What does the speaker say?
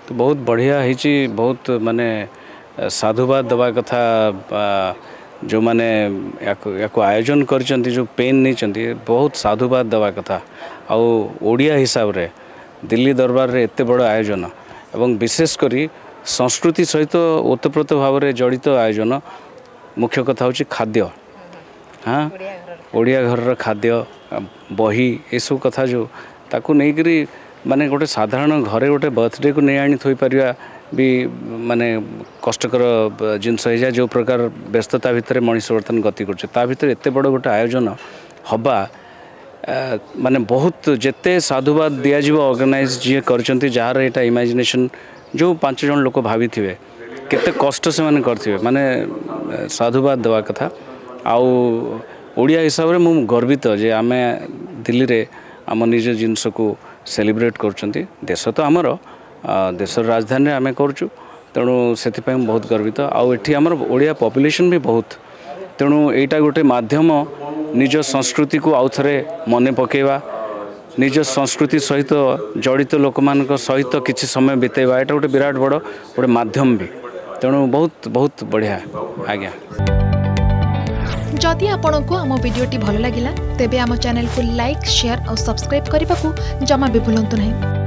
तो बहुत बढ़िया होती बहुत माने साधुवाद दवा कथा जो माने या आयोजन कर जो पेन नहीं बहुत साधुवाद दवा कथा आउ ओडिया हिसाब रे दिल्ली दरबार रे एते बड़ आयोजन एवं विशेषकर संस्कृति सहित ओतप्रोत भाव में जड़ित आयोजन मुख्य कथा हूँ खाद्य हाँ ओडिया घर खाद्य बही ये सब कथा जो ताकू नहीं माने गोटे साधारण घरे गोटे बर्थडे को नहीं आनी थोई परिया भी माने कष्टकर जिनस हो जाए जो प्रकार व्यस्तता भितर मनीष बर्तन गति कर भीतर एत बड़ गोटे आयोजन हवा माने बहुत जेते साधुवाद दिज्व ऑर्गेनाइज जी कर जार यहाँ इमेजिनेशन जो 5 जन लोक भावी थे केते कष्ट से माने करथिबे माने साधुवाद देवा कथा आउ ओडिया हिसाब रे मु गर्वित जे आमे दिल्ली रे आम निज जिनस को सेलिब्रेट करछंती देश तो आमर देशर राजधानी आमे करछु तेणु से बहुत गर्वित आउ एठी आमर ओडिया पॉपुलेशन भी बहुत तेणु एटा गोटे माध्यम निज संस्कृति को आउ थरे मने पकेवा निज संस्कृति सहित जड़ित लोक मान सहित किसी समय बितेवा यहाँ गोटे विराट बड़ गोटे माध्यम भी तेणु बहुत बहुत बढ़िया आज्ञा। जदि आपण को आम भिडी भल लगा तेब आम चैनल को लाइक शेयर और सब्सक्राइब करने को जमा भी भूलु नहीं।